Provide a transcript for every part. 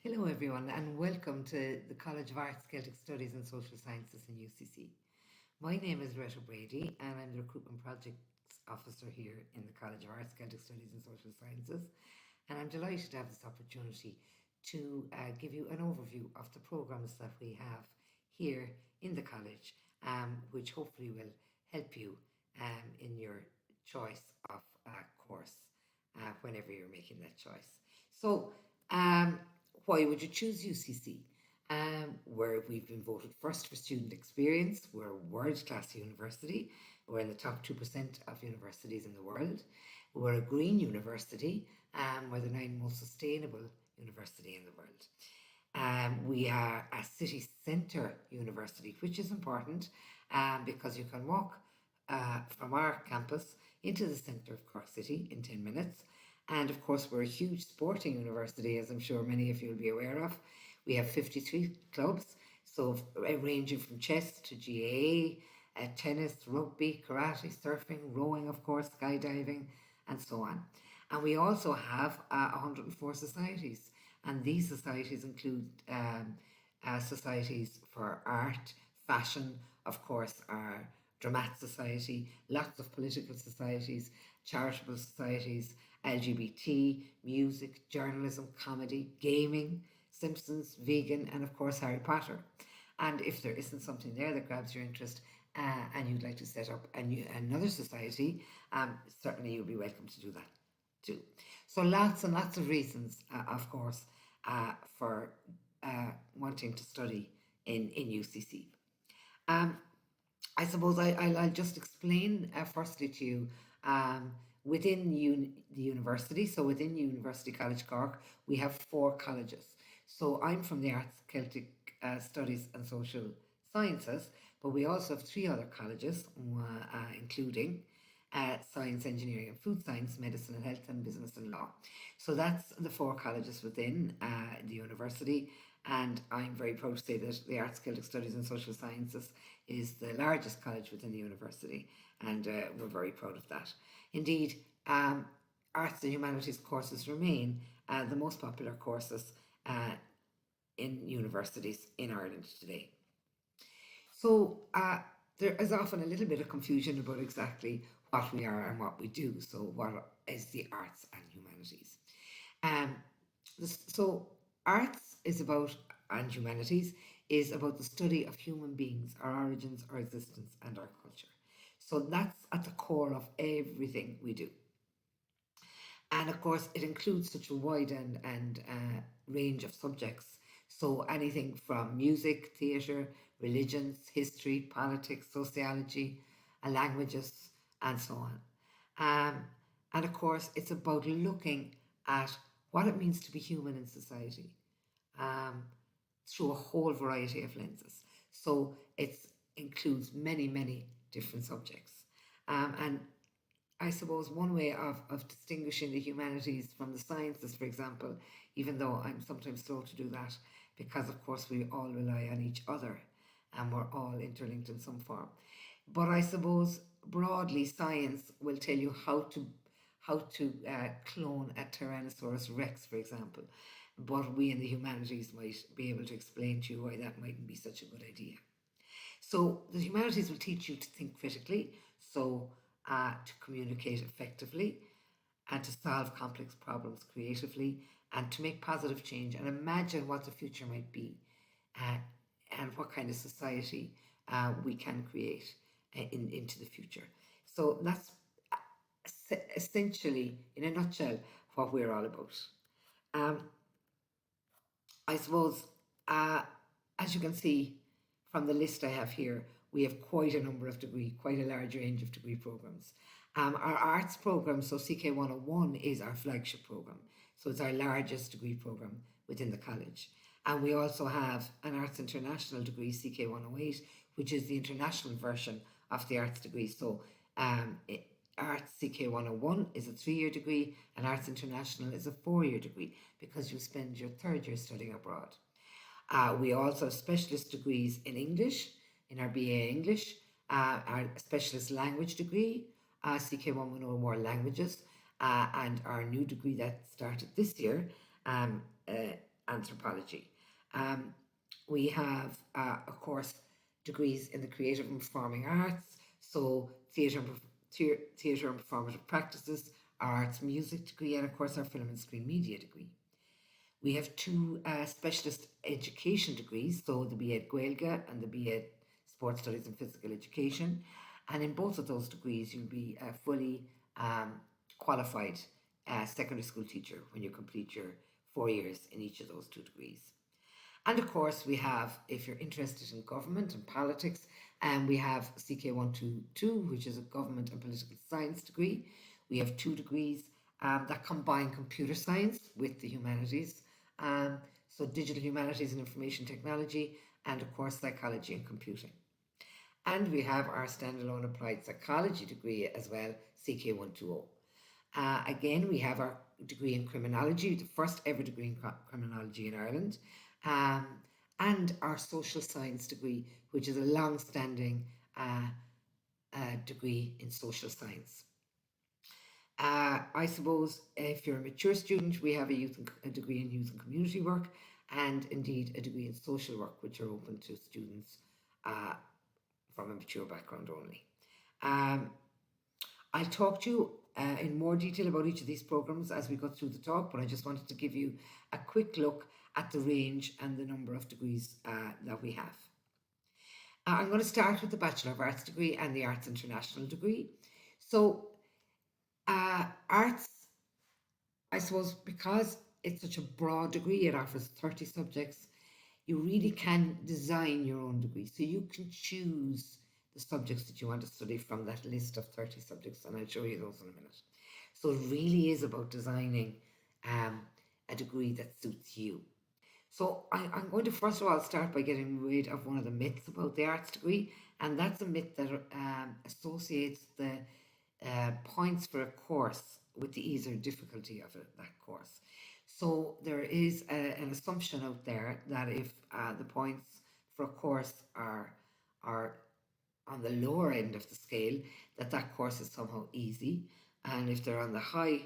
Hello, everyone, and welcome to the College of Arts, Celtic Studies and Social Sciences in UCC. My name is Retta Brady, and I'm the Recruitment Projects Officer here in the College of Arts, Celtic Studies and Social Sciences. And I'm delighted to have this opportunity to give you an overview of the programs that we have here in the college, which hopefully will help you in your choice of course whenever you're making that choice. So, um, why would you choose UCC? Where we've been voted first for student experience, we're a world-class university. We're in the top 2% of universities in the world. We're a green university. We're the ninth most sustainable university in the world. We are a city centre university, which is important because you can walk from our campus into the centre of Cork City in 10 minutes. And of course, we're a huge sporting university, as I'm sure many of you will be aware of. We have 53 clubs, so ranging from chess to GAA, tennis, rugby, karate, surfing, rowing, of course, skydiving, and so on. And we also have 104 societies, and these societies include societies for art, fashion, of course, our Dramat Society, lots of political societies, charitable societies, LGBT, music, journalism, comedy, gaming, Simpsons, vegan, and of course Harry Potter. And if there isn't something there that grabs your interest and you'd like to set up another society, certainly you'll be welcome to do that too. So lots and lots of reasons, of course, for wanting to study in UCC. Um, I suppose I'll just explain firstly to you within the university. So within University College Cork, we have four colleges. So I'm from the Arts, Celtic Studies and Social Sciences, but we also have three other colleges, including Science, Engineering and Food Science, Medicine and Health, and Business and Law. So that's the four colleges within the university. And I'm very proud to say that the Arts, Celtic Studies and Social Sciences is the largest college within the university, and we're very proud of that. Indeed, arts and humanities courses remain the most popular courses in universities in Ireland today. So there is often a little bit of confusion about exactly what we are and what we do. So what is the arts and humanities? Um, so arts is about, and humanities is about the study of human beings, our origins, our existence, and our culture. So that's at the core of everything we do. And of course, it includes such a wide and range of subjects. So anything from music, theatre, religions, history, politics, sociology, languages, and so on. And of course, it's about looking at what it means to be human in society um, through a whole variety of lenses. So it includes many, many different subjects. And I suppose one way of distinguishing the humanities from the sciences, for example, even though I'm sometimes slow to do that, because of course we all rely on each other and we're all interlinked in some form. But I suppose broadly, science will tell you how to clone a Tyrannosaurus Rex, for example. But we in the humanities might be able to explain to you why that mightn't be such a good idea. So the humanities will teach you to think critically, so to communicate effectively, and to solve complex problems creatively, and to make positive change and imagine what the future might be, uh, and what kind of society we can create into the future. So that's essentially, in a nutshell, what we're all about. Um, I suppose, as you can see from the list I have here, we have quite a number of quite a large range of degree programs. Our arts program, so CK 101, is our flagship program. So it's our largest degree program within the college. And we also have an Arts International degree, CK 108, which is the international version of the arts degree. So Arts CK 101 is a 3-year degree, and Arts International is a 4-year degree because you spend your third year studying abroad. We also have specialist degrees in English, in our BA English, our specialist language degree, CK 110 More Languages, and our new degree that started this year, anthropology. Um, we have, of course, degrees in the creative and performing arts, so theatre and performative practices, arts, music degree, and of course our film and screen media degree. We have two specialist education degrees, so the BEd Gaeilge and the BEd Sports Studies and Physical Education. And in both of those degrees, you'll be a fully qualified secondary school teacher when you complete your 4 years in each of those two degrees. And of course, we have, if you're interested in government and politics, we have CK122, which is a government and political science degree. We have two degrees that combine computer science with the humanities. So digital humanities and information technology, and of course, psychology and computing. And we have our standalone applied psychology degree as well, CK120. Again, we have our degree in criminology, the first ever degree in criminology in Ireland, and our social science degree, which is a long-standing degree in social science. I suppose if you're a mature student, we have a degree in youth and community work, and indeed a degree in social work, which are open to students from a mature background only. I'll talk to you in more detail about each of these programs as we go through the talk, but I just wanted to give you a quick look at the range and the number of degrees that we have. I'm going to start with the Bachelor of Arts degree and the Arts International degree. So arts, I suppose, because it's such a broad degree, it offers 30 subjects, you really can design your own degree. So you can choose the subjects that you want to study from that list of 30 subjects, and I'll show you those in a minute. So it really is about designing a degree that suits you. So I'm going to first of all start by getting rid of one of the myths about the arts degree, and that's a myth that associates the points for a course with the ease or difficulty of that course. So there is an assumption out there that if the points for a course are on the lower end of the scale, that course is somehow easy, and if they're on the high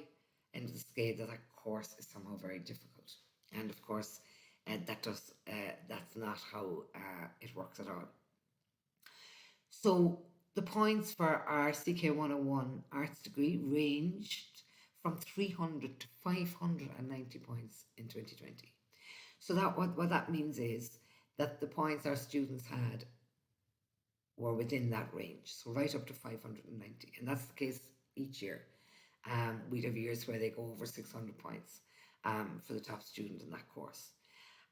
end of the scale, that course is somehow very difficult. And of course, that's not how it works at all. So the points for our CK101 arts degree ranged from 300 to 590 points in 2020. So that what that means is that the points our students had were within that range, so right up to 590, and that's the case each year. We'd have years where they go over 600 points for the top student in that course.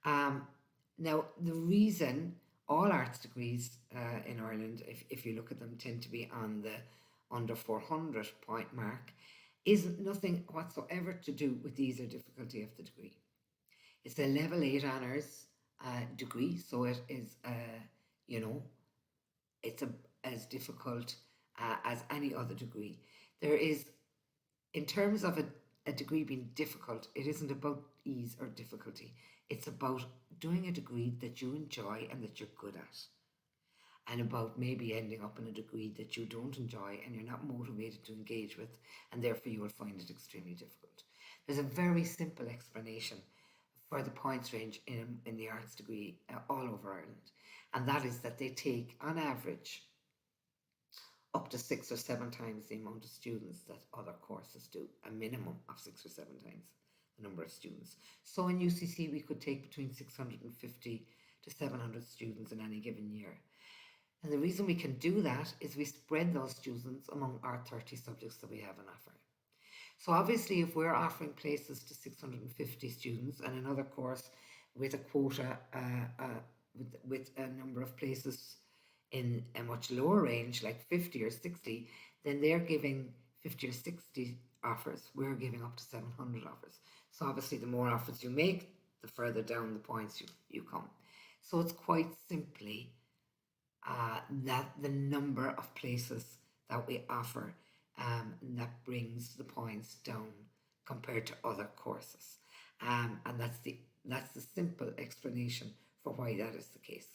Now, the reason all arts degrees in Ireland, if you look at them, tend to be on the under 400 point mark is nothing whatsoever to do with the ease or difficulty of the degree. It's a level 8 honours degree, so it is, it's as difficult as any other degree. There is, in terms of a degree being difficult, it isn't about ease or difficulty. It's about doing a degree that you enjoy and that you're good at, and about maybe ending up in a degree that you don't enjoy and you're not motivated to engage with, and therefore you will find it extremely difficult. There's a very simple explanation for the points range in the arts degree all over Ireland, and that is that they take, on average, up to 6 or 7 times the amount of students that other courses do, a minimum of 6 or 7 times the number of students. So in UCC, we could take between 650 to 700 students in any given year. And the reason we can do that is we spread those students among our 30 subjects that we have on offer. So obviously, if we're offering places to 650 students and another course with a quota, with a number of places in a much lower range, like 50 or 60, then they're giving 50 or 60 offers. We're giving up to 700 offers. So obviously, the more offers you make, the further down the points you come. So it's quite simply that the number of places that we offer that brings the points down compared to other courses, and that's the simple explanation for why that is the case.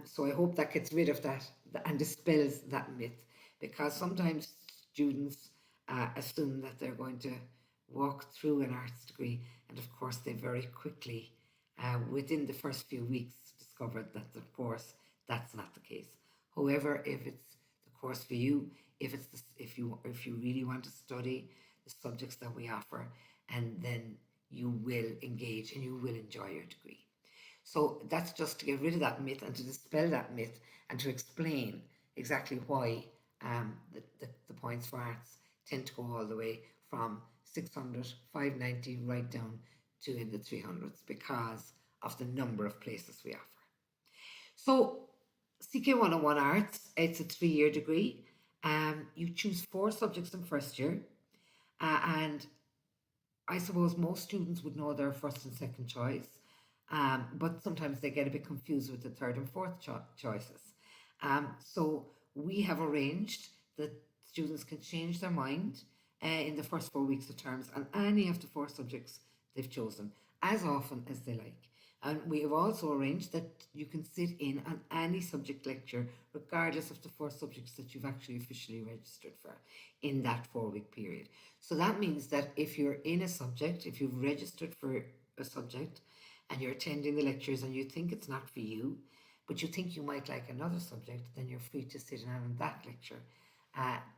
So I hope that gets rid of that and dispels that myth, because sometimes students assume that they're going to walk through an arts degree, and of course they very quickly, within the first few weeks, discovered that of course that's not the case. However, if it's the course for you, if you really want to study the subjects that we offer, and then you will engage and you will enjoy your degree. So that's just to get rid of that myth and to dispel that myth and to explain exactly why the points for arts tend to go all the way from 600, 590 right down to in the 300s because of the number of places we offer. So CK 101 Arts, it's a 3-year degree. You choose 4 subjects in first year, and I suppose most students would know their first and second choice, but sometimes they get a bit confused with the third and fourth choices. So we have arranged that students can change their mind in the first 4 weeks of terms on any of the 4 subjects they've chosen as often as they like. And we have also arranged that you can sit in on any subject lecture regardless of the 4 subjects that you've actually officially registered for in that 4-week period. So that means that if you're in a subject, if you've registered for a subject and you're attending the lectures and you think it's not for you, but you think you might like another subject, then you're free to sit in on that lecture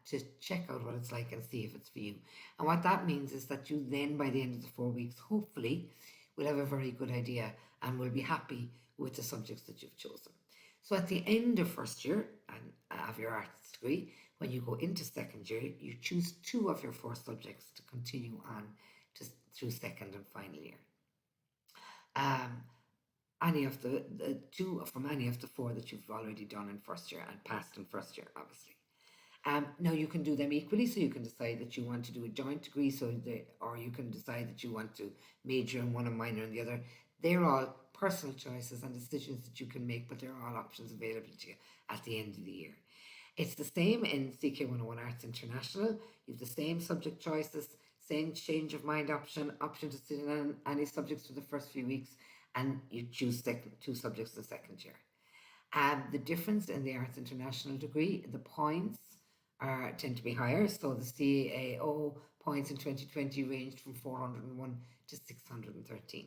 to check out what it's like and see if it's for you. And what that means is that you then, by the end of the 4 weeks, hopefully, will have a very good idea and will be happy with the subjects that you've chosen. So at the end of first year and of your arts degree, when you go into second year, you choose 2 of your 4 subjects to continue on through second and final year. Any of the 2 from any of the 4 that you've already done in first year and passed in first year, obviously. Now you can do them equally, so you can decide that you want to do a joint degree, or you can decide that you want to major in one and minor in the other. They're all personal choices and decisions that you can make, but they're all options available to you at the end of the year. It's the same in CK 101 Arts International. You have the same subject choices, same change of mind option to sit in on any subjects for the first few weeks, and you choose 2 subjects the second year. The difference in the Arts International degree, the points tend to be higher. So the CAO points in 2020 ranged from 401 to 613.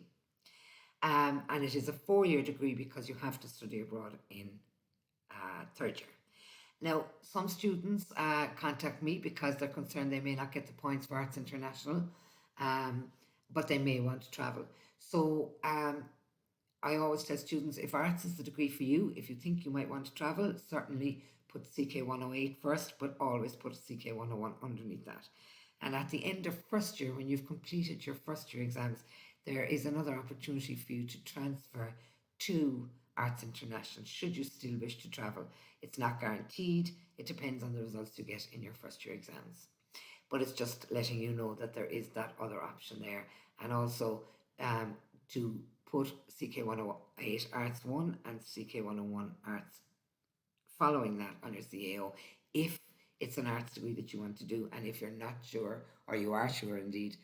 And it is a 4-year degree because you have to study abroad in third year. Now, some students contact me because they're concerned they may not get the points for Arts International, but they may want to travel. So I always tell students, if arts is the degree for you, if you think you might want to travel, certainly put CK 108 first, but always put CK 101 underneath that. And at the end of first year, when you've completed your first year exams, there is another opportunity for you to transfer to Arts International, should you still wish to travel. It's not guaranteed. It depends on the results you get in your first year exams. But it's just letting you know that there is that other option there. And also to put CK 108 Arts 1 and CK 101 Arts following that on your CAO if it's an arts degree that you want to do, and if you're not sure, or you are sure indeed,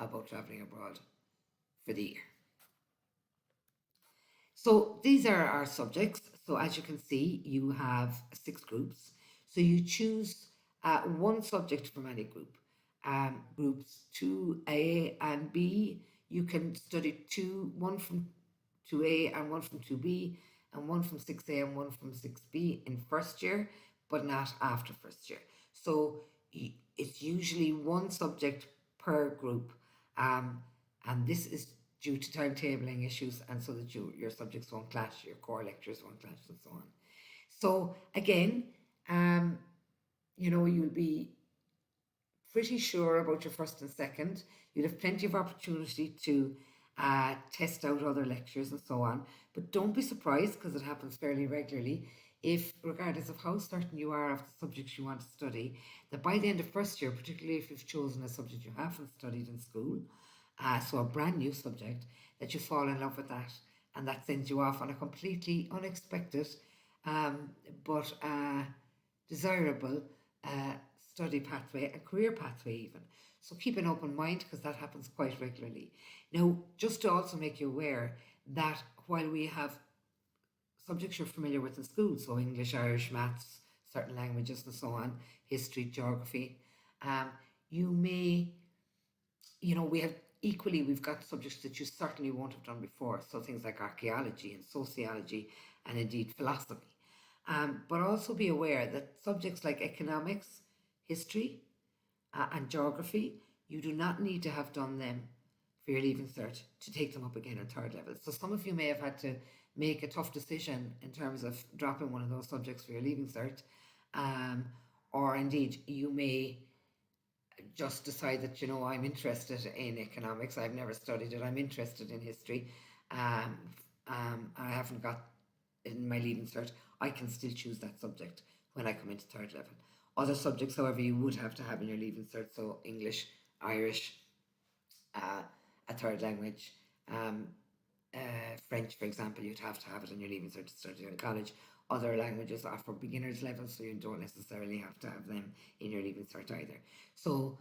about travelling abroad for the year. So these are our subjects. So as you can see, you have 6 groups. So you choose 1 subject from any group. Groups 2A and B, you can study 1 from 2A and 1 from 2B, and 1 from 6A and 1 from 6B in first year, but not after first year. So it's usually 1 subject per group, and this is due to timetabling issues, and so that your subjects won't clash, your core lectures won't clash, and so on. So again, you'll be pretty sure about your first and second. You'll have plenty of opportunity to test out other lectures and so on. But don't be surprised, because it happens fairly regularly, if, regardless of how certain you are of the subjects you want to study, that by the end of first year, particularly if you've chosen a subject you haven't studied in school, so a brand new subject, that you fall in love with that, and that sends you off on a completely unexpected but desirable study pathway, a career pathway even. So keep an open mind, because that happens quite regularly. Now, just to also make you aware that while we have subjects you're familiar with in school, so English, Irish, maths, certain languages and so on, history, geography, you may we have equally, we've got subjects that you certainly won't have done before. So things like archaeology and sociology and indeed philosophy. But also be aware that subjects like economics, history, and geography, you do not need to have done them for your Leaving Cert to take them up again in third level. So some of you may have had to make a tough decision in terms of dropping one of those subjects for your Leaving Cert, or indeed you may just decide that, I'm interested in economics. I've never studied it. I'm interested in history. Um, I haven't got in my Leaving Cert. I can still choose that subject when I come into third level. Other subjects, however, you would have to have in your Leaving Cert. So English, Irish, a third language, um, French, for example, you'd have to have it in your Leaving Cert to study in college. Other languages are for beginners level, so you don't necessarily have to have them in your Leaving Cert either. So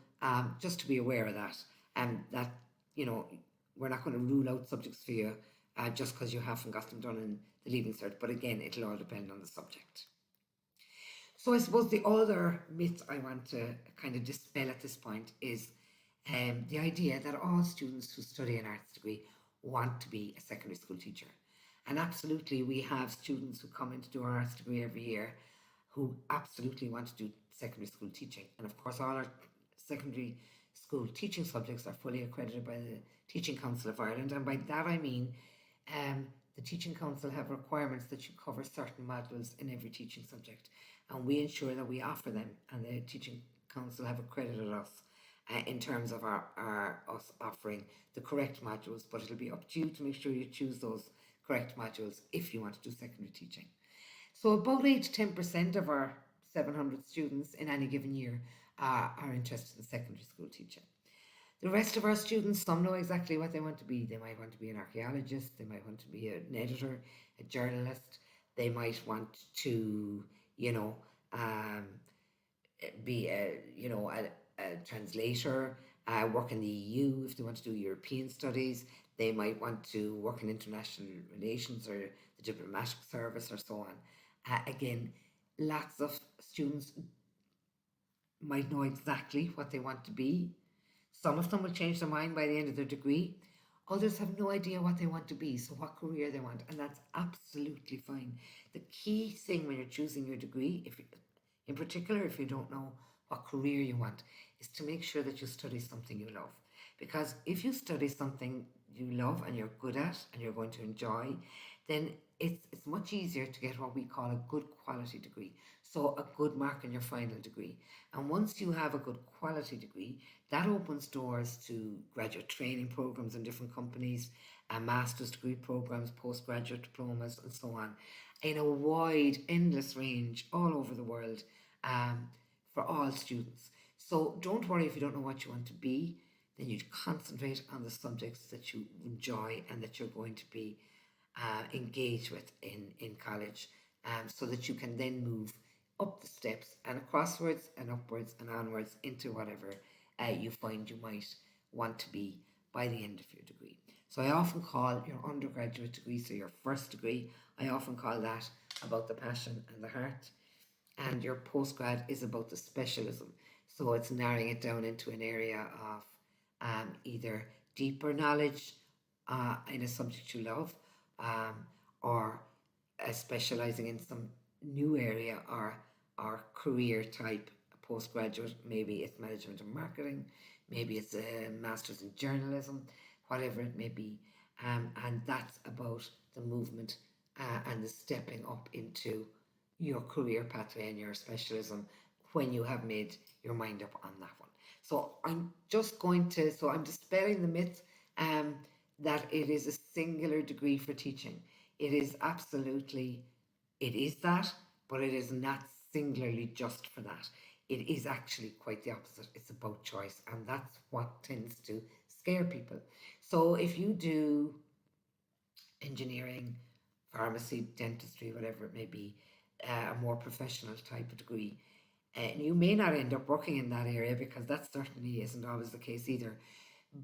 just to be aware of that, and that we're not going to rule out subjects for you just because you haven't got them done in the Leaving Cert. But again, it'll all depend on the subject. So I suppose the other myth I want to kind of dispel at this point is the idea that all students who study an arts degree want to be a secondary school teacher. And absolutely, we have students who come in to do our arts degree every year who absolutely want to do secondary school teaching. And of course, all our secondary school teaching subjects are fully accredited by the Teaching Council of Ireland. And by that I mean the Teaching Council have requirements that you cover certain modules in every teaching subject. And we ensure that we offer them, and the Teaching Council have accredited us in terms of us offering the correct modules, but it'll be up to you to make sure you choose those correct modules if you want to do secondary teaching. So about 8 to 10% of our 700 students in any given year are interested in secondary school teaching. The rest of our students, some know exactly what they want to be. They might want to be an archaeologist, they might want to be an editor, a journalist, they might want to, be a translator, work in the EU if they want to do European studies. They might want to work in international relations or the diplomatic service or so on. Again, lots of students might know exactly what they want to be. Some of them will change their mind by the end of their degree. Others have no idea what they want to be, so what career they want, and that's absolutely fine. The key thing when you're choosing your degree, in particular if you don't know what career you want, is to make sure that you study something you love. Because if you study something you love and you're good at and you're going to enjoy, then it's much easier to get what we call a good quality degree. So a good mark in your final degree. And once you have a good quality degree, that opens doors to graduate training programs in different companies, master's degree programs, postgraduate diplomas, and so on, in a wide, endless range all over the world for all students. So don't worry if you don't know what you want to be. Then you concentrate on the subjects that you enjoy and that you're going to be engaged with in college, so that you can then move up the steps and acrosswards and upwards and onwards into whatever you find you might want to be by the end of your degree. So I often call your undergraduate degree, so your first degree, I often call that about the passion and the heart. And your postgrad is about the specialism. So it's narrowing it down into an area of either deeper knowledge in a subject you love, or specializing in some new area or career type postgraduate. Maybe it's management and marketing, maybe it's a master's in journalism, whatever it may be. And that's about the movement and the stepping up into your career pathway and your specialism when you have made your mind up on that one. So I'm dispelling the myth that it is a singular degree for teaching. It is that, but it is not singularly just for that. It is actually quite the opposite. It's about choice, and that's what tends to scare people. So if you do engineering, pharmacy, dentistry, whatever it may be, a more professional type of degree, you may not end up working in that area, because that certainly isn't always the case either.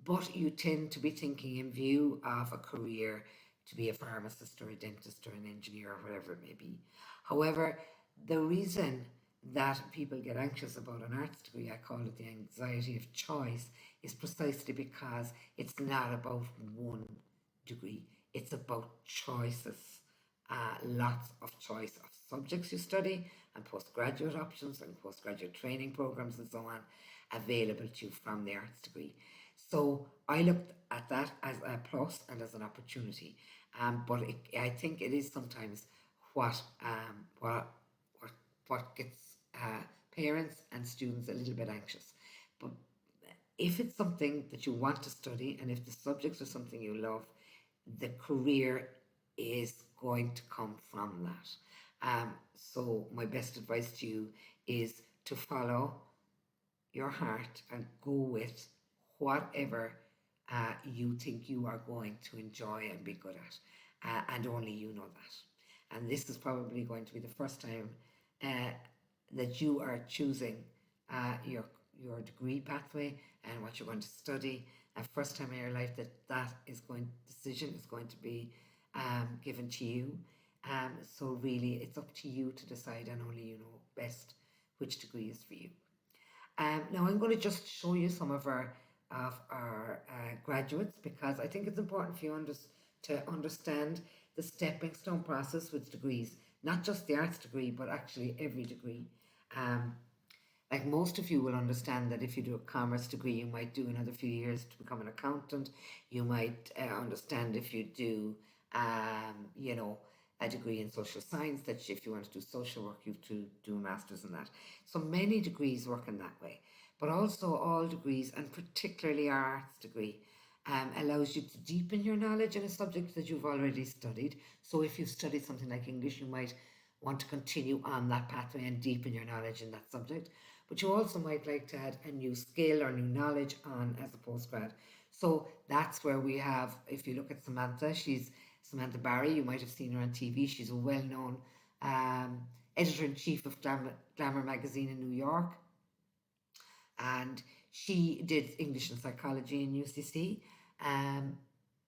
But you tend to be thinking in view of a career to be a pharmacist or a dentist or an engineer or whatever it may be. However, the reason that people get anxious about an arts degree, I call it the anxiety of choice, is precisely because it's not about one degree. It's about choices, lots of choice of subjects you study and postgraduate options and postgraduate training programs and so on available to you from the arts degree. So I looked at that as a plus and as an opportunity, but I think it is sometimes what what gets parents and students a little bit anxious. But if it's something that you want to study and if the subjects are something you love, the career is going to come from that. So my best advice to you is to follow your heart and go with whatever you think you are going to enjoy and be good at, and only you know that. And this is probably going to be the first time uh, that you are choosing your degree pathway and what you're going to study. And first time in your life that decision is going to be given to you. So really, it's up to you to decide, and only you know best which degree is for you. Now I'm going to just show you some of our graduates, because I think it's important for you to understand the stepping stone process with degrees, not just the arts degree, but actually every degree. Like most of you will understand that if you do a commerce degree, you might do another few years to become an accountant. You might understand if you do, a degree in social science, that if you want to do social work, you have to do a master's in that. So many degrees work in that way. But also all degrees, and particularly our arts degree, allows you to deepen your knowledge in a subject that you've already studied. So if you've studied something like English, you might want to continue on that pathway and deepen your knowledge in that subject. But you also might like to add a new skill or new knowledge on as a postgrad. So that's where we have, if you look at Samantha, she's Samantha Barry, you might have seen her on TV. She's a well-known editor-in-chief of Glamour magazine in New York. And she did English and psychology in UCC.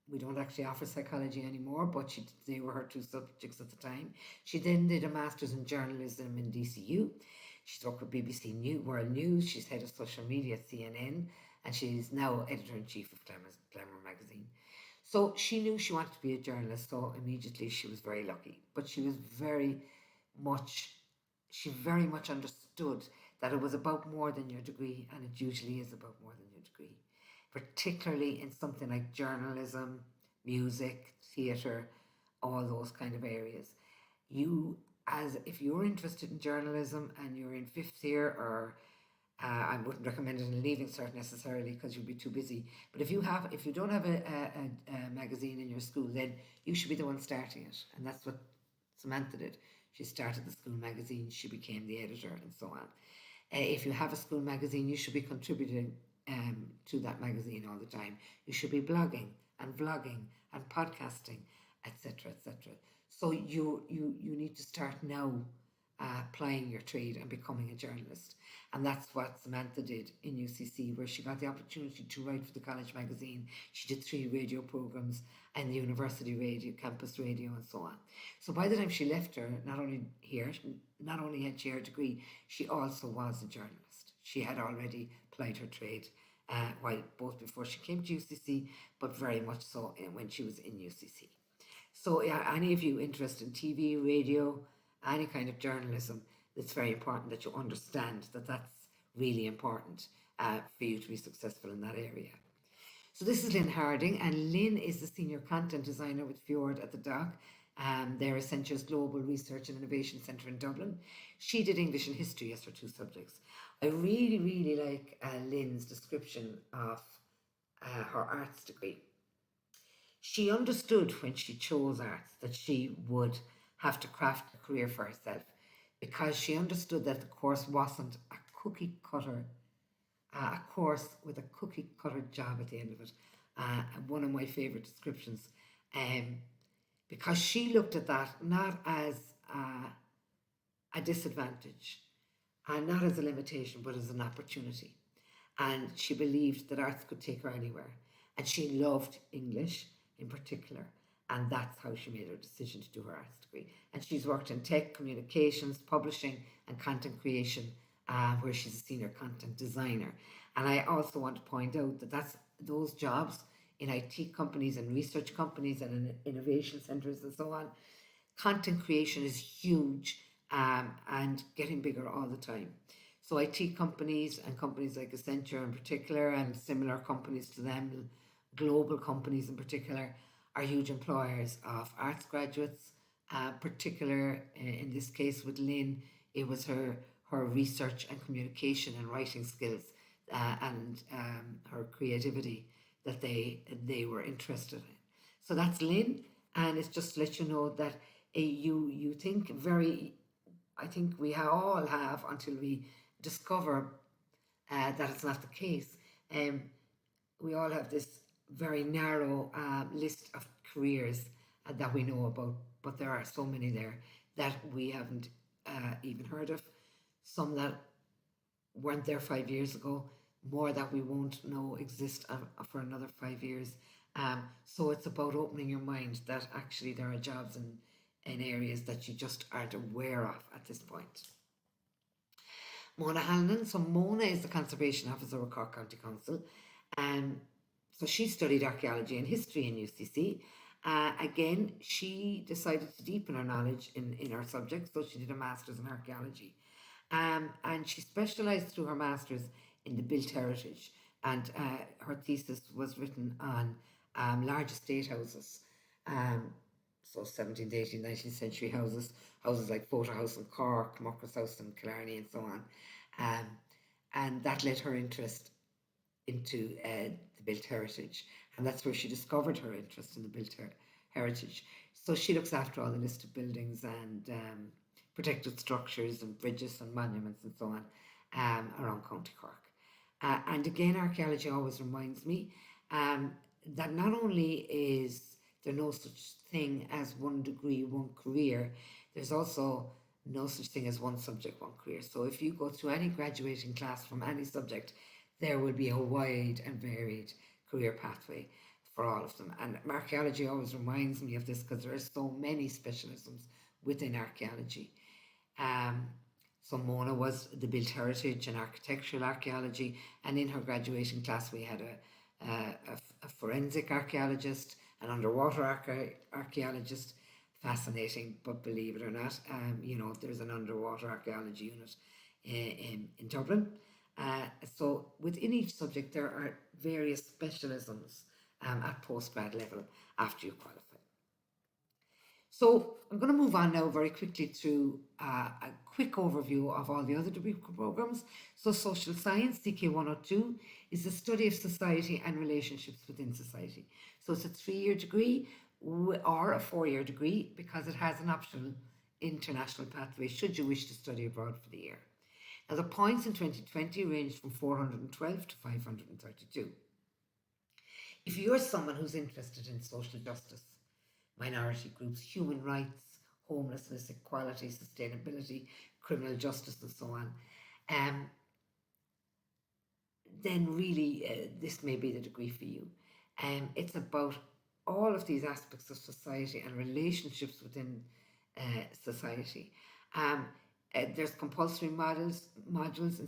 We don't actually offer psychology anymore, but they were her two subjects at the time. She then did a master's in journalism in DCU. She's worked with BBC World News. She's head of social media at CNN, and she's now editor-in-chief of Glamour magazine. So she knew she wanted to be a journalist, so immediately she was very lucky. But she very much understood that it was about more than your degree, and it usually is about more than your degree, particularly in something like journalism, music, theatre, all those kind of areas. If you're interested in journalism and you're in fifth year, or I wouldn't recommend it in Leaving Cert necessarily because you'll be too busy. But if you don't have a magazine in your school, then you should be the one starting it, and that's what Samantha did. She started the school magazine. She became the editor, and so on. If you have a school magazine, you should be contributing to that magazine all the time. You should be blogging and vlogging and podcasting, etc., etc. So you need to start now plying your trade and becoming a journalist. And that's what Samantha did in UCC, where she got the opportunity to write for the college magazine. She did 3 radio programs and the university radio, campus radio, and so on. So by the time she left her, not only had she her degree, she also was a journalist. She had already plied her trade both before she came to UCC, but very much so when she was in UCC. So any of you interested in TV, radio, any kind of journalism, it's very important that you understand that that's really important for you to be successful in that area. So this is Lynn Harding, and Lynn is the Senior Content Designer with Fjord at the Dock. They're Accenture's Global Research and Innovation Centre in Dublin. She did English and History as her 2 subjects. I really, really like Lynn's description of her arts degree. She understood when she chose arts that she would have to craft a career for herself, because she understood that the course wasn't a cookie cutter, a course with a cookie cutter job at the end of it. One of my favourite descriptions, because she looked at that not as a disadvantage and not as a limitation, but as an opportunity. And she believed that arts could take her anywhere. And she loved English in particular. and that's how she made her decision to do her arts degree. And she's worked in tech, communications, publishing, and content creation, where she's a senior content designer. And I also want to point out that that's those jobs in IT companies and research companies and in innovation centres and so on. Content creation is huge, and getting bigger all the time. So IT companies and companies like Accenture in particular, and similar companies to them, global companies in particular, are huge employers of arts graduates. Particular in this case with Lynn, it was her research and communication and writing skills, and her creativity that they were interested in. So that's Lynn, and it's just to let you know that you think very. I think we all have until we discover that it's not the case. Um, we all have this very narrow list of careers that we know about, but there are so many there that we haven't even heard of. Some that weren't there 5 years ago, more that we won't know exist for another 5 years. So it's about opening your mind that actually there are jobs in areas that you just aren't aware of at this point. Mona Hanlon. So Mona is the Conservation Officer with Cork County Council. So she studied archaeology and history in UCC. Again, she decided to deepen her knowledge in her subject, so she did a master's in archaeology. And she specialised through her master's in the built heritage, and her thesis was written on large estate houses, so 17th, 18th, 19th century houses like Fota House in Cork, Muckers House in Killarney, and so on. And that led her interest into the built heritage, and that's where she discovered her interest in the built heritage. So she looks after all the listed buildings and protected structures and bridges and monuments and so on around County Cork. And again, archaeology always reminds me that not only is there no such thing as one degree, one career, there's also no such thing as one subject, one career. So if you go through any graduating class from any subject, there will be a wide and varied career pathway for all of them. And archaeology always reminds me of this because there are so many specialisms within archaeology. So Mona was the built heritage and architectural archaeology, and in her graduation class we had a forensic archaeologist, an underwater archaeologist. Fascinating, but believe it or not, there's an underwater archaeology unit in Dublin. So within each subject there are various specialisms at postgrad level after you qualify. So I'm going to move on now very quickly through a quick overview of all the other degree programs. So social science, CK 102, is the study of society and relationships within society. So it's a 3-year degree or a 4-year degree because it has an optional international pathway should you wish to study abroad for the year. Now the points in 2020 ranged from 412 to 532. If you're someone who's interested in social justice, minority groups, human rights, homelessness, equality, sustainability, criminal justice, and so on, then really this may be the degree for you. It's about all of these aspects of society and relationships within society. There's compulsory modules in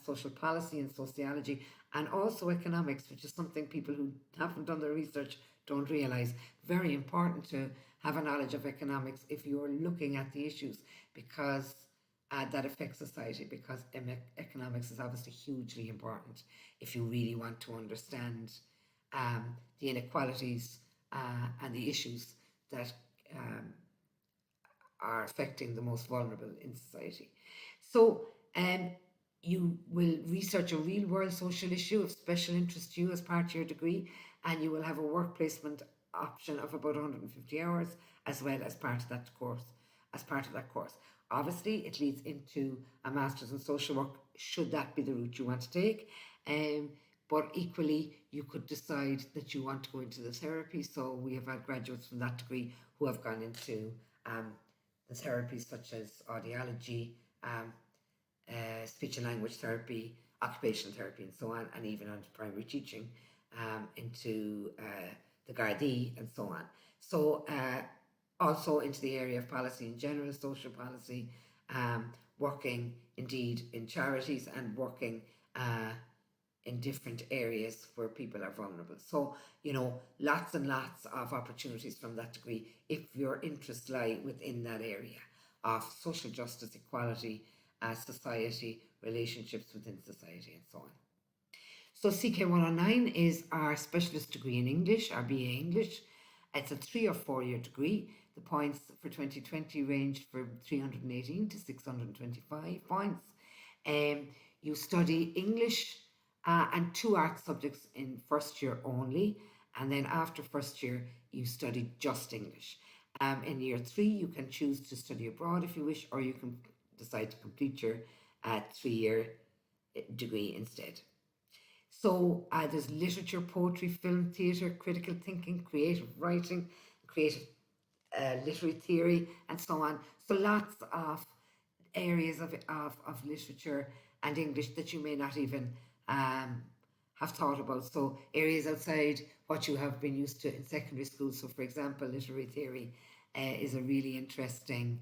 social policy and sociology, and also economics, which is something people who haven't done their research don't realise. Very important to have a knowledge of economics if you're looking at the issues because that affect society, because economics is obviously hugely important if you really want to understand the inequalities and the issues that are affecting the most vulnerable in society. So you will research a real world social issue of special interest to you as part of your degree, and you will have a work placement option of about 150 hours as well as part of that course. Obviously, it leads into a master's in social work should that be the route you want to take. But equally, you could decide that you want to go into the therapy. So we have had graduates from that degree who have gone into the therapies such as audiology, speech and language therapy, occupational therapy, and so on, and even on primary teaching, into the Gardaí, and so on. So also into the area of policy in general, social policy, working indeed in charities and working in different areas where people are vulnerable. So, lots and lots of opportunities from that degree if your interests lie within that area of social justice, equality, society, relationships within society, and so on. So CK109 is our specialist degree in English, our BA English. It's a 3 or 4 year degree. The points for 2020 ranged from 318 to 625 points. You study English and 2 art subjects in first year only, and then after first year you study just English. In year 3 you can choose to study abroad if you wish, or you can decide to complete your 3 year degree instead. So there's literature, poetry, film, theatre, critical thinking, creative writing, creative literary theory, and so on. So lots of areas of literature and English that you may not even have thought about. So areas outside what you have been used to in secondary school. So for example, literary theory is a really interesting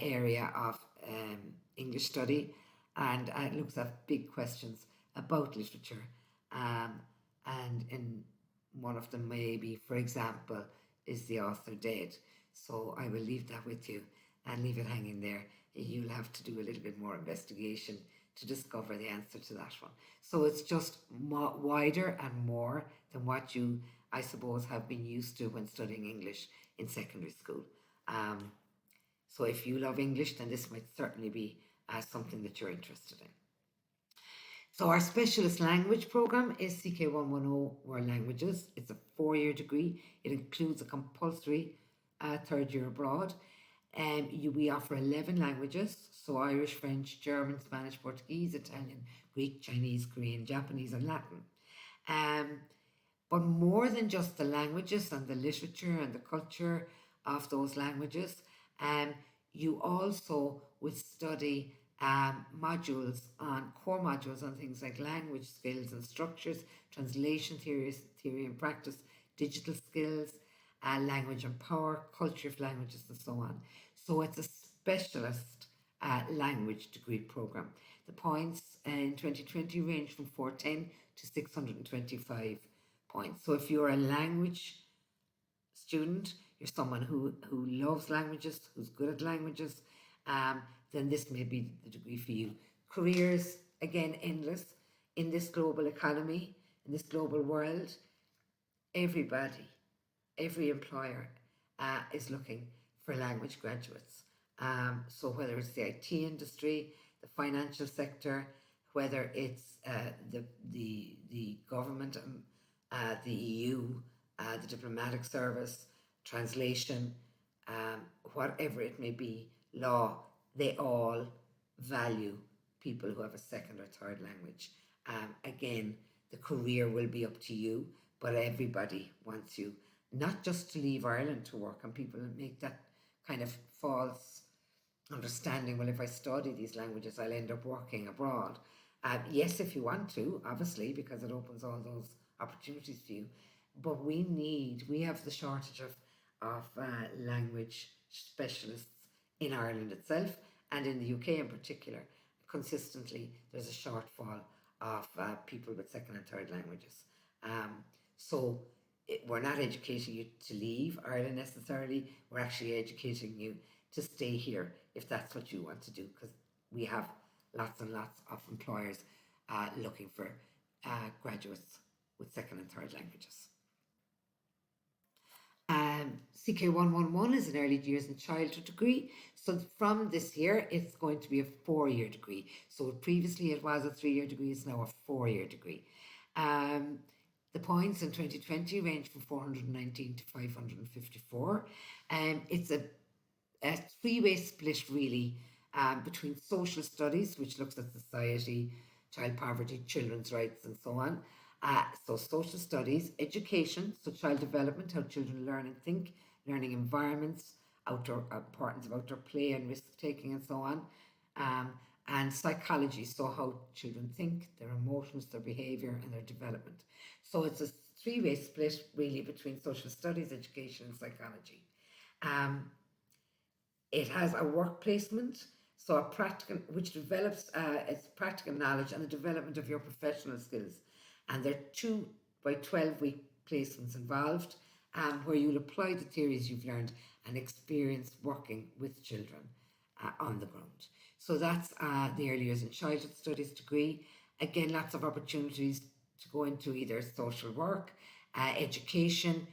area of English study, and it looks at big questions about literature. And in one of them maybe, for example, is the author dead? So I will leave that with you and leave it hanging there. You'll have to do a little bit more investigation to discover the answer to that one. So it's just wider and more than what you, I suppose, have been used to when studying English in secondary school. So if you love English, then this might certainly be something that you're interested in. So our specialist language program is CK110 World Languages. It's a 4 year degree. It includes a compulsory 3rd year abroad. We offer 11 languages, so Irish, French, German, Spanish, Portuguese, Italian, Greek, Chinese, Korean, Japanese, and Latin. But more than just the languages and the literature and the culture of those languages, you also would study modules on core modules on things like language skills and structures, translation theory and practice, digital skills, language and power, culture of languages, and so on. So it's a specialist language degree program. The points in 2020 range from 410 to 625 points. So if you're a language student, you're someone who loves languages, who's good at languages, then this may be the degree for you. Careers, again, endless. In this global economy, in this global world, everybody, every employer is looking for language graduates. So whether it's the IT industry, the financial sector, whether it's the government, the EU, the diplomatic service, translation, whatever it may be, law, they all value people who have a second or third language. Again, the career will be up to you, but everybody wants you not just to leave Ireland to work, and people make that kind of false understanding, well, if I study these languages, I'll end up working abroad. Yes, if you want to, obviously, because it opens all those opportunities for you. But we have the shortage of language specialists in Ireland itself, and in the UK in particular. Consistently, there's a shortfall of people with second and third languages. So we're not educating you to leave Ireland necessarily. We're actually educating you to stay here if that's what you want to do, because we have lots and lots of employers looking for graduates with second and third languages. CK111 is an early years and childhood degree. So from this year, it's going to be a 4 year degree. So previously it was a 3 year degree, it's now a 4 year degree. The points in 2020 range from 419 to 554. It's a 3-way split really between social studies, which looks at society, child poverty, children's rights, and so on. So social studies, education, so child development, how children learn and think, learning environments, importance of outdoor play and risk taking, and so on. And psychology, so how children think, their emotions, their behaviour, and their development. So it's a three-way split really between social studies, education, and psychology. Um, it has a work placement, so a practical, which develops its practical knowledge and the development of your professional skills. And there are 2 by 12 week placements involved, where you'll apply the theories you've learned and experience working with children on the ground. So that's the early years and childhood studies degree. Again, lots of opportunities to go into either social work, education,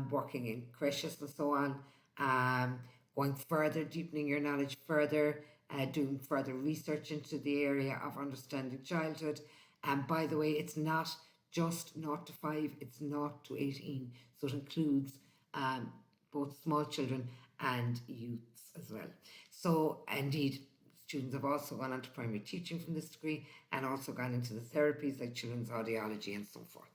working in creches and so on, going further, deepening your knowledge further, doing further research into the area of understanding childhood. And by the way, it's not just 0 to 5, it's 0 to 18. So it includes both small children and youths as well. So indeed, students have also gone on to primary teaching from this degree and also gone into the therapies like children's audiology and so forth.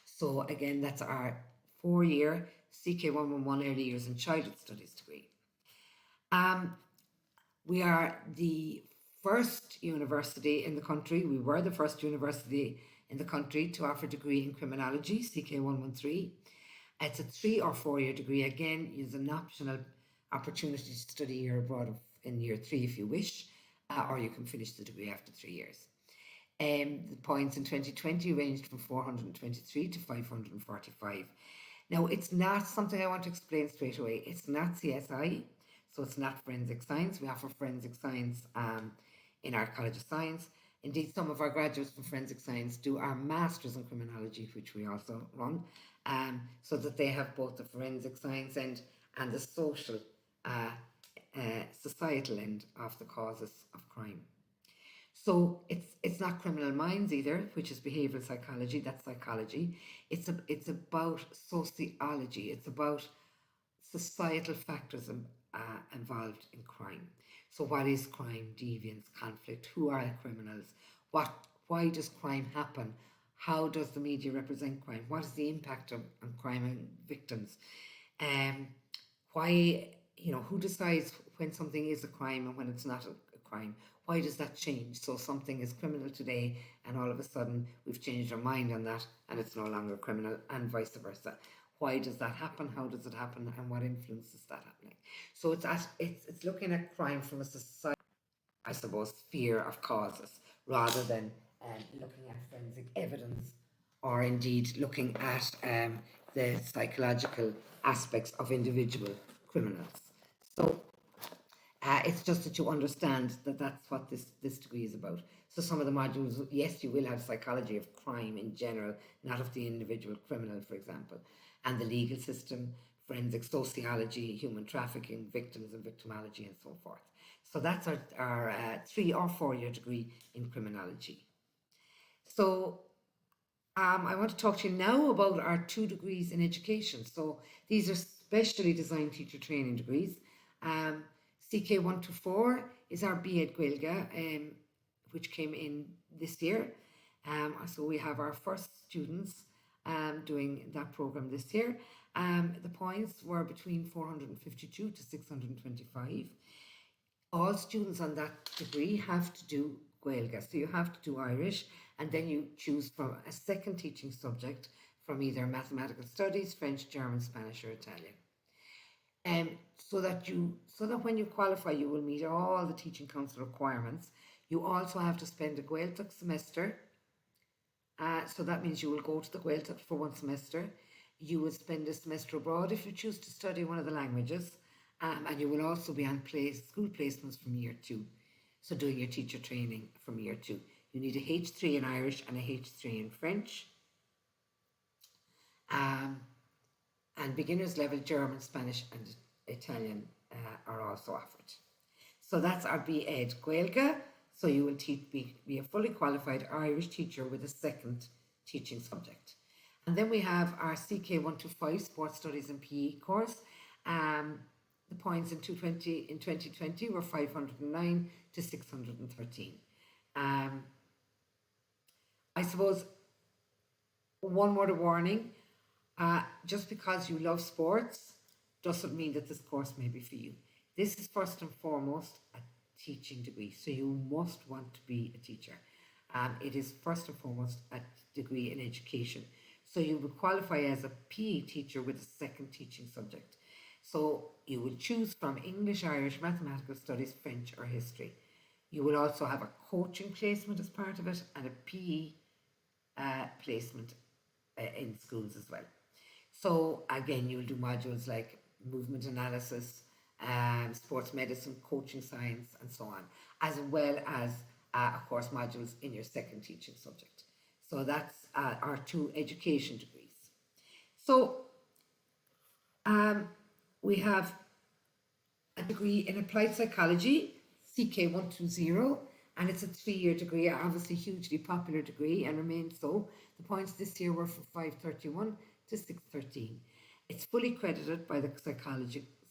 So again, that's our 4-year CK111 Early Years and Childhood Studies degree. We are the first university in the country, we were the first university in the country to offer a degree in criminology, CK113. It's a 3 or 4 year degree. Again, it's an optional opportunity to study year abroad in year 3 if you wish, or you can finish the degree after 3 years. The points in 2020 ranged from 423 to 545. Now, it's not something I want to explain straight away. It's not CSI, so it's not forensic science. We offer forensic science in our College of Science. Indeed, some of our graduates from forensic science do our masters in criminology, which we also run, so that they have both the forensic science end and the social, societal end of the causes of crime. So it's not criminal minds either, which is behavioral psychology. That's psychology. It's about sociology. It's about societal factors involved in crime. So what is crime, deviance, conflict? Who are the criminals? Why does crime happen? How does the media represent crime? What is the impact on crime and victims? Why, who decides when something is a crime and when it's not a crime? Why does that change? So something is criminal today and all of a sudden we've changed our mind on that and it's no longer criminal, and vice versa. Why does that happen? How does it happen? And what influences that happening? So it's looking at crime from a society, I suppose, sphere of causes, rather than looking at forensic evidence or indeed looking at the psychological aspects of individual criminals. So it's just that you understand that that's what this degree is about. So some of the modules, yes, you will have psychology of crime in general, not of the individual criminal, for example, and the legal system, forensic sociology, human trafficking, victims and victimology, and so forth. So that's our 3 or 4 year degree in criminology. So I want to talk to you now about our 2 degrees in education. So these are specially designed teacher training degrees. CK124 is our B.Ed Gaeilge, which came in this year. So we have our first students doing that program this year. The points were between 452 to 625. All students on that degree have to do Gaeilge, so you have to do Irish, and then you choose from a second teaching subject from either mathematical studies, French, German, Spanish, or Italian. So that when you qualify, you will meet all the Teaching Council requirements. You also have to spend a Gaeltacht semester. So that means you will go to the Gaeltacht for 1 semester. You will spend a semester abroad if you choose to study one of the languages. And you will also be on school placements from year 2. So doing your teacher training from year 2. You need a H3 in Irish and a H3 in French. And beginners level German, Spanish and Italian are also offered. So that's our B.Ed Gaeilge. So you will be a fully qualified Irish teacher with a second teaching subject. And then we have our CK125 Sports Studies and PE course. The points in 2020 were 509 to 613. I suppose one word of warning, just because you love sports doesn't mean that this course may be for you. This is first and foremost a teaching degree, so you must want to be a teacher. It is first and foremost a degree in education. So you would qualify as a PE teacher with a second teaching subject. So you will choose from English, Irish, mathematical studies, French, or history. You will also have a coaching placement as part of it and a PE placement in schools as well. So again, you'll do modules like movement analysis, sports medicine, coaching science, and so on, as well as, of course, modules in your second teaching subject. So that's our two education degrees. So we have a degree in applied psychology, CK 120, and it's a 3-year degree, obviously hugely popular degree and remains so. The points this year were from 531 to 613. It's fully credited by the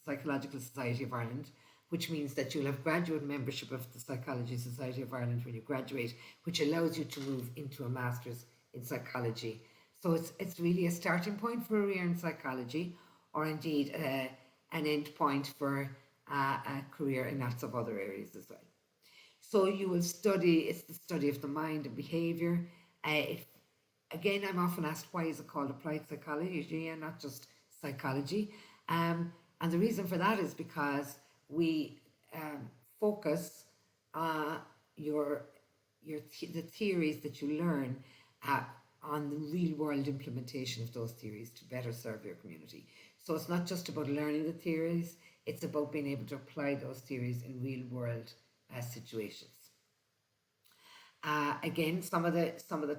Psychological Society of Ireland, which means that you'll have graduate membership of the Psychology Society of Ireland when you graduate, which allows you to move into a master's in psychology. So it's really a starting point for a career in psychology, or indeed an end point for a career in lots of other areas as well. So you will study, it's the study of the mind and behaviour. Again, I'm often asked, why is it called applied psychology and not just psychology? And the reason for that is because we focus the theories that you learn on the real world implementation of those theories to better serve your community. So it's not just about learning the theories, it's about being able to apply those theories in real world situations. Again, some of the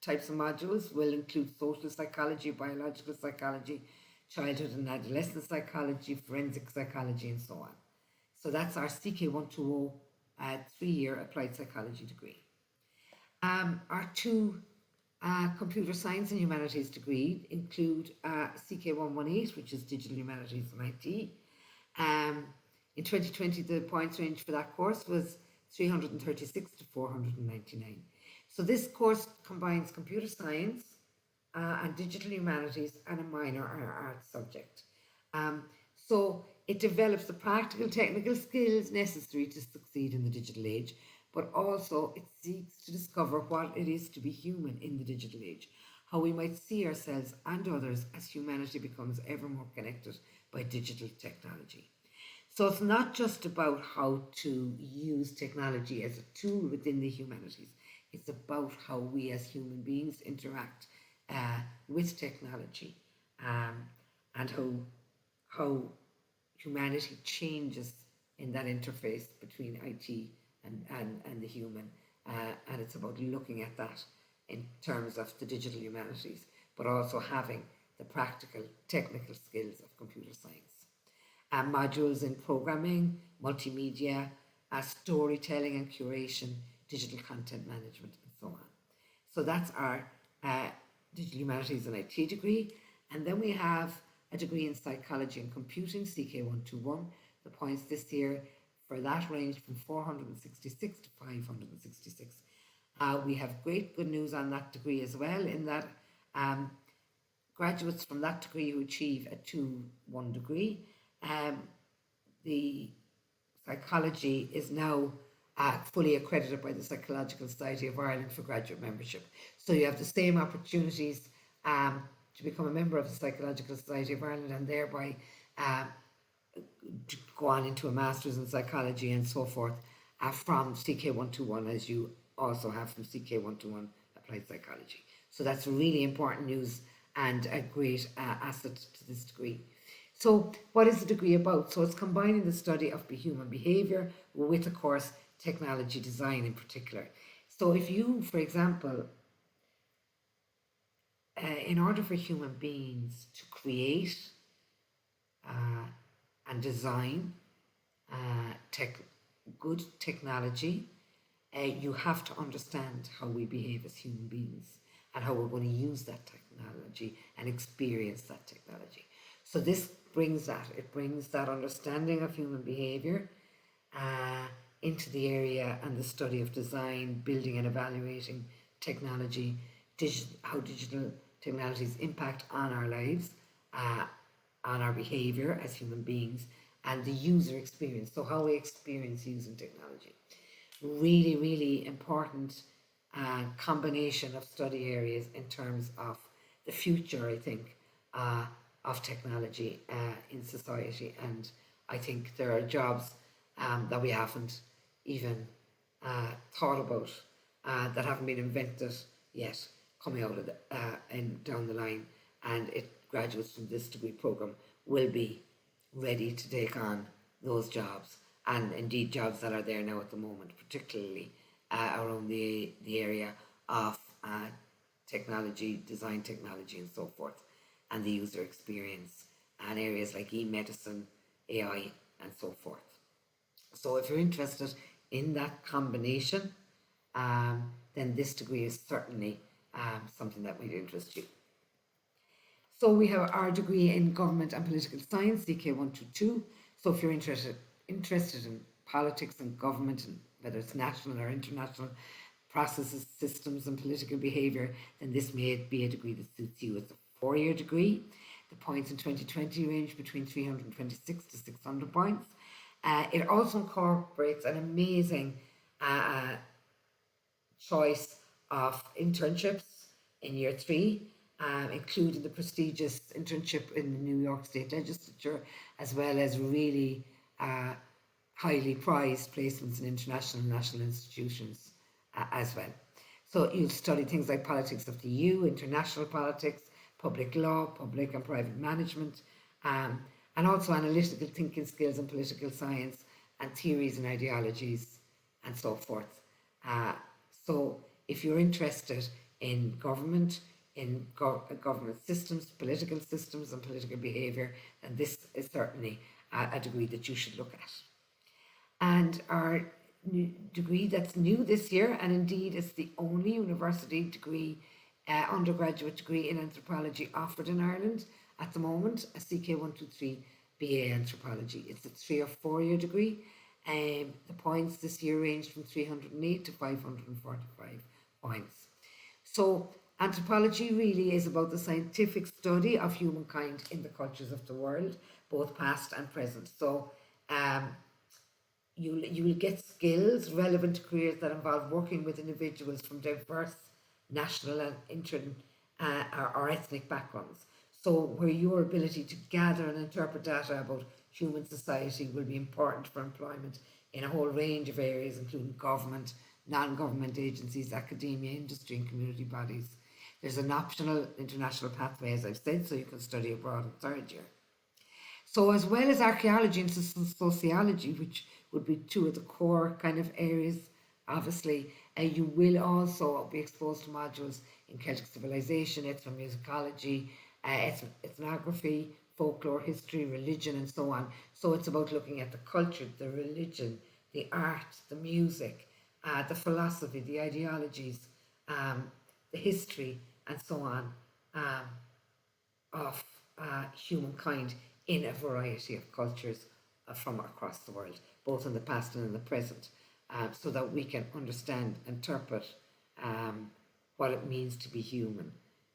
types of modules will include social psychology, biological psychology, childhood and adolescent psychology, forensic psychology, and so on. So that's our CK 120 3-year applied psychology degree. Our two computer science and humanities degree include CK 118, which is digital humanities and IT. In 2020, the points range for that course was 336 to 499. So this course combines computer science and digital humanities and a minor arts subject. So it develops the practical technical skills necessary to succeed in the digital age, but also it seeks to discover what it is to be human in the digital age, how we might see ourselves and others as humanity becomes ever more connected by digital technology. So it's not just about how to use technology as a tool within the humanities. It's about how we as human beings interact with technology and how humanity changes in that interface between IT and the human. And it's about looking at that in terms of the digital humanities, but also having the practical technical skills of computer science. Modules in programming, multimedia, storytelling and curation, digital content management, and so on. So that's our digital humanities and IT degree. And then we have a degree in psychology and computing, CK 121. The points this year for that range from 466 to 566. We have great good news on that degree as well, in that graduates from that degree who achieve a 2-1 degree, the psychology is now fully accredited by the Psychological Society of Ireland for graduate membership. So you have the same opportunities to become a member of the Psychological Society of Ireland and thereby to go on into a master's in psychology and so forth from CK 121, as you also have from CK 121 applied psychology. So that's really important news and a great asset to this degree. So what is the degree about? So it's combining the study of human behaviour with, of course, technology design in particular. So if you, for example, in order for human beings to create and design good technology, you have to understand how we behave as human beings and how we're going to use that technology and experience that technology. So this brings that understanding of human behaviour into the area and the study of design, building and evaluating technology, how digital technologies impact on our lives, on our behaviour as human beings, and the user experience, so how we experience using technology. Really, really important combination of study areas in terms of the future, I think, of technology in society. And I think there are jobs that we haven't even thought about, that haven't been invented yet, coming out of and down the line. And graduates from this degree program will be ready to take on those jobs, and indeed jobs that are there now at the moment, particularly around the area of technology, design technology, and so forth, and the user experience, and areas like e-medicine, AI, and so forth. So if you're interested in that combination, then this degree is certainly something that might interest you. So we have our degree in Government and Political Science, CK122. So if you're interested in politics and government, and whether it's national or international processes, systems, and political behaviour, then this may be a degree that suits you. It's a 4-year degree. The points in 2020 range between 326 to 600 points. It also incorporates an amazing choice of internships in year 3, including the prestigious internship in the New York State Legislature, as well as really highly prized placements in international and national institutions as well. So you'll study things like politics of the EU, international politics, public law, public and private management, and also analytical thinking skills in political science, and theories and ideologies, and so forth. So if you're interested in government, in government systems, political systems, and political behaviour, then this is certainly a degree that you should look at. And our degree that's new this year, and indeed it's the only university degree, undergraduate degree in anthropology offered in Ireland at the moment, a CK123 BA Anthropology. It's a 3 or 4-year degree. The points this year ranged from 308 to 545 points. So anthropology really is about the scientific study of humankind in the cultures of the world, both past and present. So you will get skills relevant to careers that involve working with individuals from diverse national and or ethnic backgrounds. So where your ability to gather and interpret data about human society will be important for employment in a whole range of areas, including government, non-government agencies, academia, industry, and community bodies. There's an optional international pathway, as I've said, so you can study abroad in 3rd year. So as well as archaeology and sociology, which would be 2 of the core kind of areas, obviously, you will also be exposed to modules in Celtic civilization, ethnomusicology, ethnography, folklore, history, religion, and so on. So it's about looking at the culture, the religion, the art, the music, the philosophy, the ideologies, the history, and so on, of humankind in a variety of cultures from across the world, both in the past and in the present, so that we can understand, interpret what it means to be human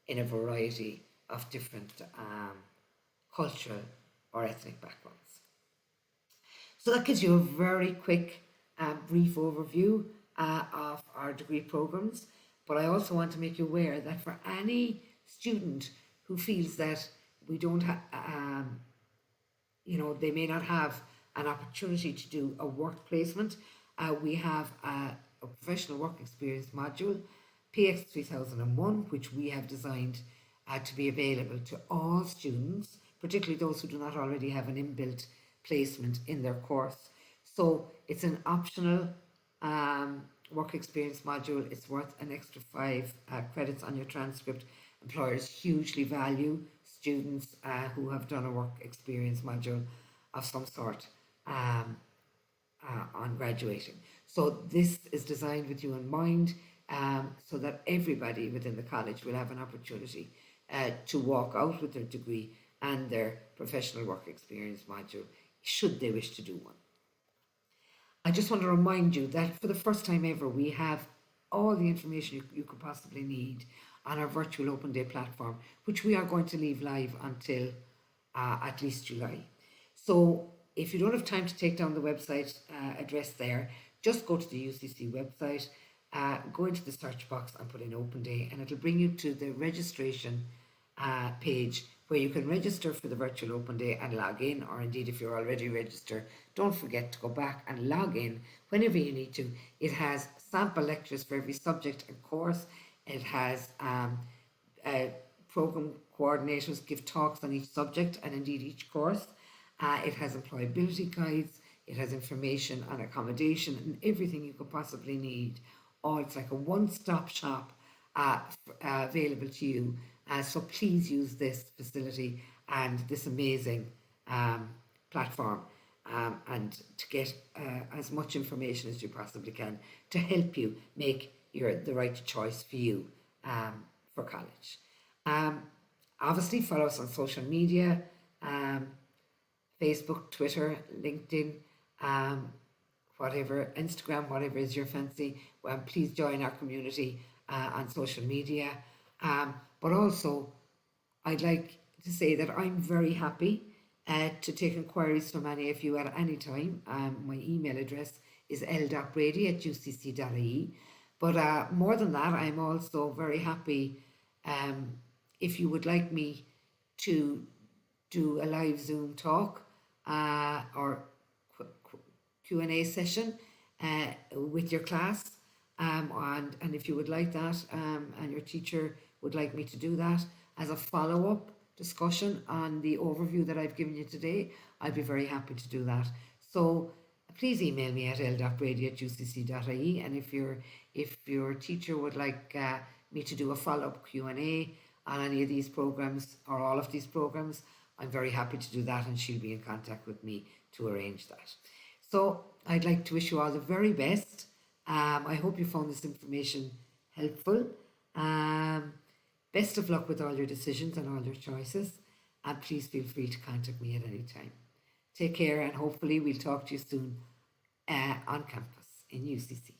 in a variety of different cultural or ethnic backgrounds. So that gives you a very quick, brief overview of our degree programs. But I also want to make you aware that for any student who feels that we don't have, they may not have an opportunity to do a work placement, we have a professional work experience module, PX 3001, which we have designed to be available to all students, particularly those who do not already have an inbuilt placement in their course. So it's an optional work experience module. It's worth an extra 5 credits on your transcript. Employers hugely value students who have done a work experience module of some sort on graduating. So this is designed with you in mind, so that everybody within the college will have an opportunity to walk out with their degree and their professional work experience module, should they wish to do one. I just want to remind you that for the first time ever, we have all the information you could possibly need on our virtual open day platform, which we are going to leave live until at least July. So if you don't have time to take down the website address there, just go to the UCC website, go into the search box and put in open day, and it'll bring you to the registration page where you can register for the virtual open day and log in, or indeed if you're already registered, don't forget to go back and log in whenever you need to. It has sample lectures for every subject and course. It has program coordinators give talks on each subject and indeed each course. It has employability guides. It has information on accommodation and everything you could possibly need. Oh, it's like a one-stop shop available to you. So please use this facility and this amazing platform and to get as much information as you possibly can to help you make the right choice for you for college. Obviously, follow us on social media, Facebook, Twitter, LinkedIn, whatever, Instagram, whatever is your fancy. Please join our community on social media. But also, I'd like to say that I'm very happy to take inquiries from any of you at any time. My email address is l.brady@ucc.ie. But more than that, I'm also very happy if you would like me to do a live Zoom talk or Q&A session with your class. And if you would like that and your teacher would like me to do that as a follow-up discussion on the overview that I've given you today, I'd be very happy to do that. So please email me at l.brady@ucc.ie, and if your teacher would like me to do a follow-up Q&A on any of these programs or all of these programs, I'm very happy to do that, and she'll be in contact with me to arrange that. So I'd like to wish you all the very best. I hope you found this information helpful. Best of luck with all your decisions and all your choices, and please feel free to contact me at any time. Take care, and hopefully we'll talk to you soon on campus in UCC.